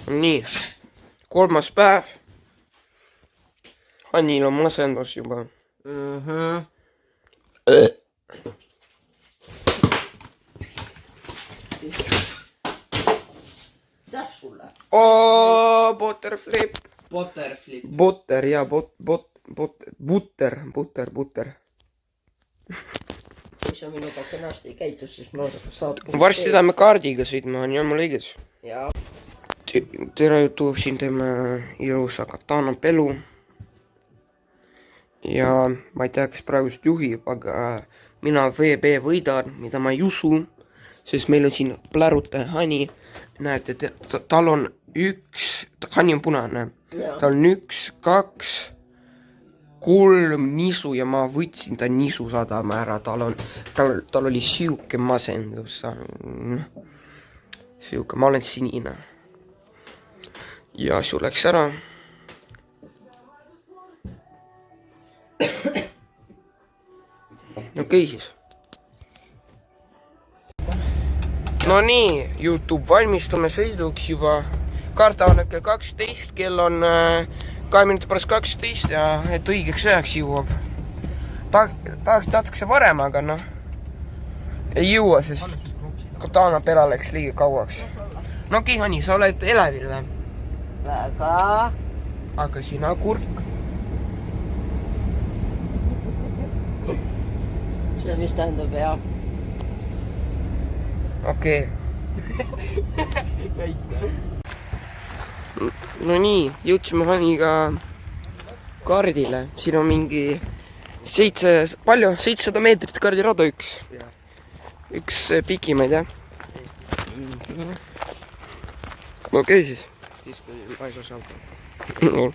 nii, 3. päev. Hanil on masendus juba. Säh sulle? Butterflip. Butterflip. Butter ja butter. Kui sa minuga kenasti käitud, siis ma saad... Varsti läheme kaardiga sõitma, on mul õiges? Jaa. Tere YouTube, siin teeme ilusa katana pelu. Ja ma ei tea, kes praegust juhib, aga mina VB võidan, mida ma ei usu, sest meil on siin plärutaja Hani. Näete, tal on Hani on punane. Tal on 1, 2, 3 nisu ja ma võtsin ta nisu sadama ära. Tal oli siuke masendus. Siuke, ma olen sinine. Ja su läks ära. Okei siis. No nii, YouTube, valmistume sõiduks juba. Kaart avaneb kell 12, kell on 2 minutit pärast 12 ja et õigeks üheks jõuab. Tahaks natukese varem, aga noh, ei jõua, sest katana pera läks liiga kauaks. No okei, Hani, sa oled elevil või? Väga. Aga sina kurk. See mis tähendab jah? Okei. No nii, jõudsime Haniga kaardile. Siin on mingi 700 meetrit kaardirada üks. Üks pikimaid, jah? Okei siis. Siis kui paisas auto. No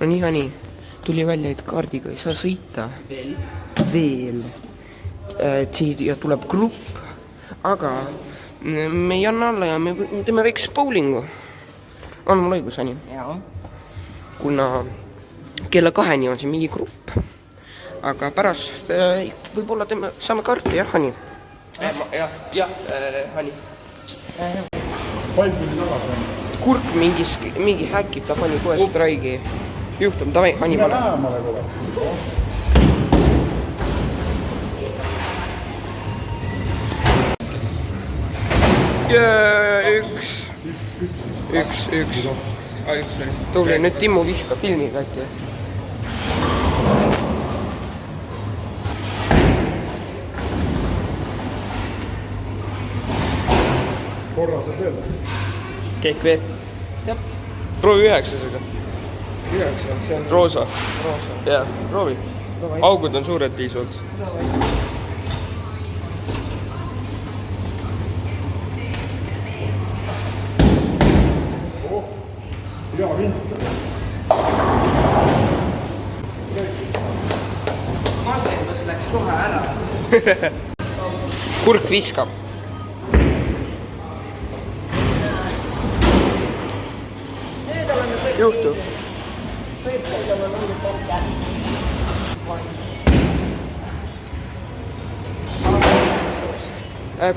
nii, Hani, tuli välja, et kaardiga ei saa sõita. Veel. Siia tuleb grupp, aga me ei anna alla ja me teeme väikse bowlingu. On mul õigus, Hani? Jaa. Kuna kella 2-ni on siin mingi grupp. Aga pärast võib-olla saame kaarti, jah, Hani? Jah, Hani. Kurk mingi häkib, ta pani kohe straigi. Juhtum, davai, Hani, pane. Üks. Tubli, nüüd Timmu viskab filmiga äkki. Korra saab veel. Keik veel? Jah. Proovi 9-sega. 9, see on Roosa. Jah, proovi. Augud on suured piisavalt. hea vint. masendus läks kohe ära. Kurk viskab. Nüüd oleme kõik Juhtub. Kõik sõidame mingit ette.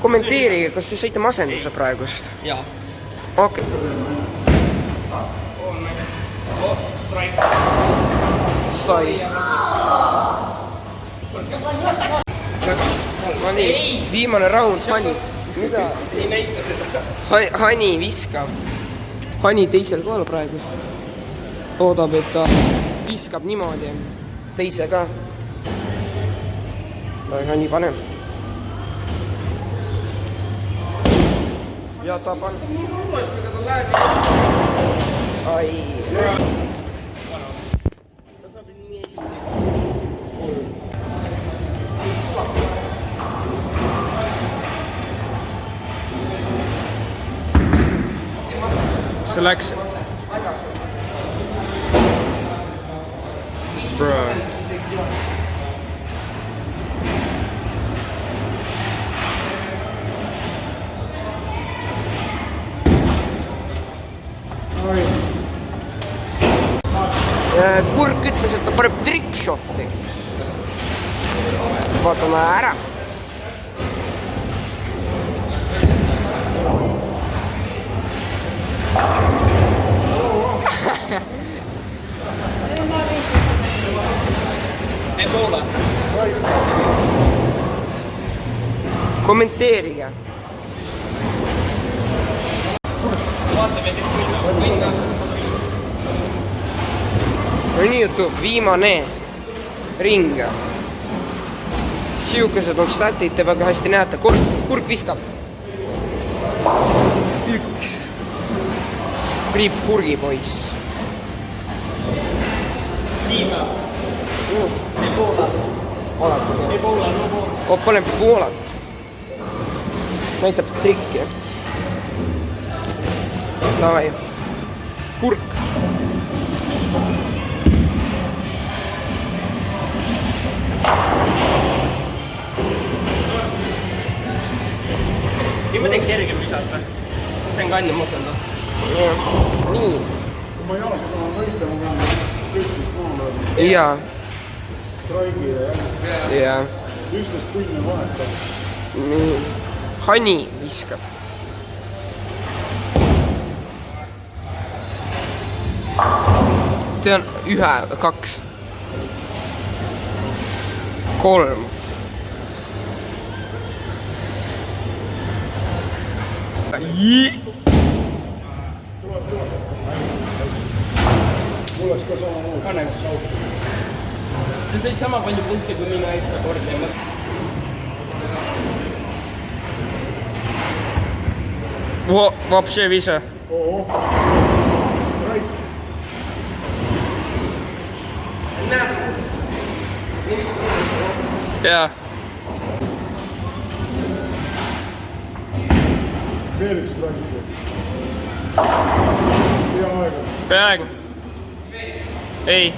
Kommenteerige, kas te sõite masenduse praegust? Jaa. Okei. Sai. No nii, viimane round, Hani. Mida? Ei näita seda. Hani viskab. Hani teisel kohal praegust. Loodab, et ta viskab niimoodi. Teise ka. Hani paneb. Ja ta paneb. Ai. See läks. Bro. Kurk ütles, et ta paneb trickshoti. Vaatame ära. Poola. kommenteerige. Vaatame, kes võidab. no nii juhtub, viimane ring. Siukesed on statid, te väga hästi näete. Kurk viskab. 1. Priit Kurgipoiss. Viima. Ei Poola. Ei Poola, no Poola. Paneb Poolat. Näitab trikki. Davai. Kurk. Niimoodi kergem visata. See on ka enne masendab. Nii. kui ma Jaasi tahan võita, ma pean püstist maha lööma. Jaa. Straigile ja Jaa. 11 punni vahetab. Nii. Hani viskab. Tean 1, 2. 3. Mul oleks ka samamoodi. Kannes. Sa said sama palju punkte kui mina äsja kordama. Вообще вisa. Oo. Straig. Jaa. Veel üks straig. Peaaegu. Peaaegu. Ei,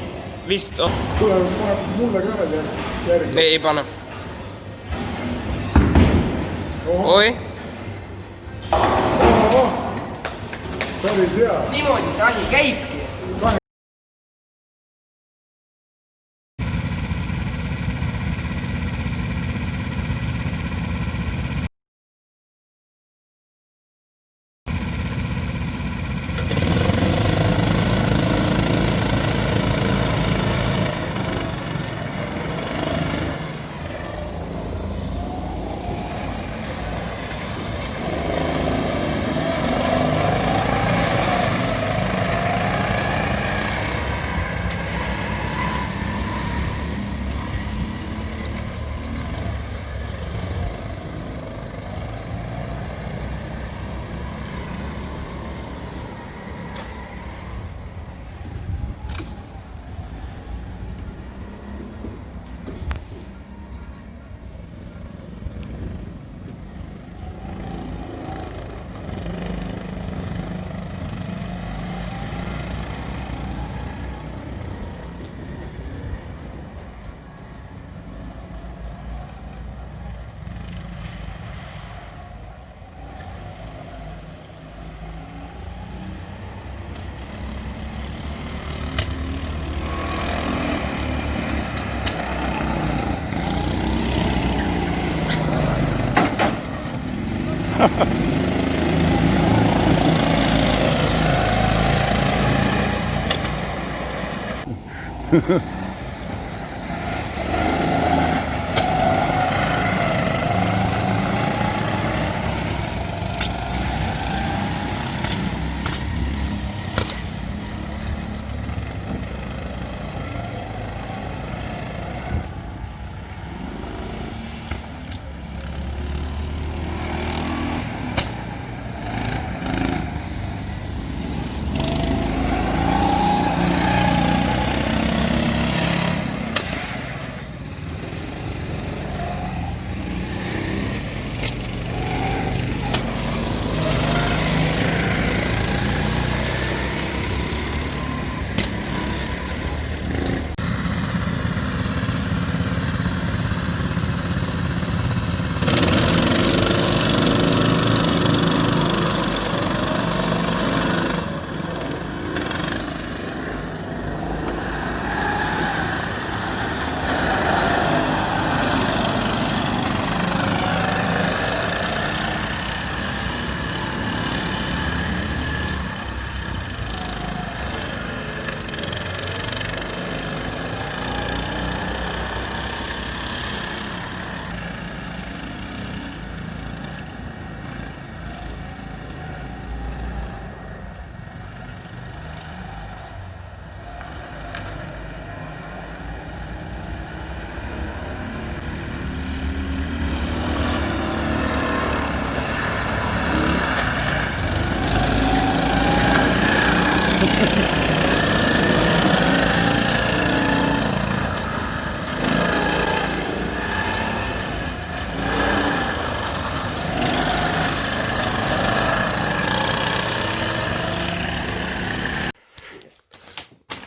vist. Tule, paneb mulle ka veel järgi. Ei pane. Oi. Päris hea. Niimoodi see asi käibki.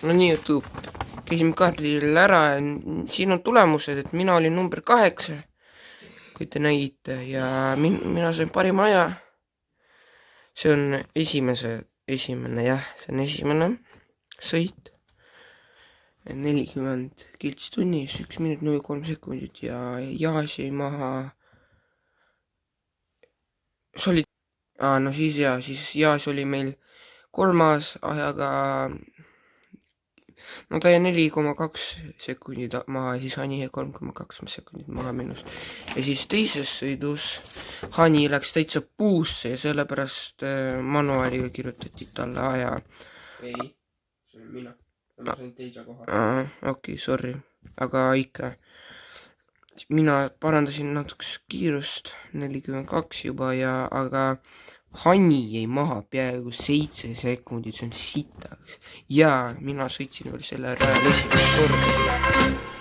no nii juhtub. Käisime kaardil ära ja siin on tulemused, et mina olin number 8, kui te nägite, ja mina sain parima aja. See on esimene jah, see on esimene sõit. 40 kilts tunnis, 1 minut 03 sekundit ja Jaas jäi maha. No siis Jaas oli meil 3. ajaga, no ta jäi 4,2 sekundit maha ja siis Hani jäi 3,2 sekundit maha minust. Ja siis teises sõidus Hani läks täitsa puusse ja sellepärast manuaaliga kirjutati talle aja. ei, see olen mina. Ma sain teise koha. Okei, sorry, aga ikka. Mina parandasin natuke kiirust, 42 juba aga Hani jäi maha peaaegu 7 sekundit, see on sitaks. Ja mina sõitsin veel selle rajal esimest korda.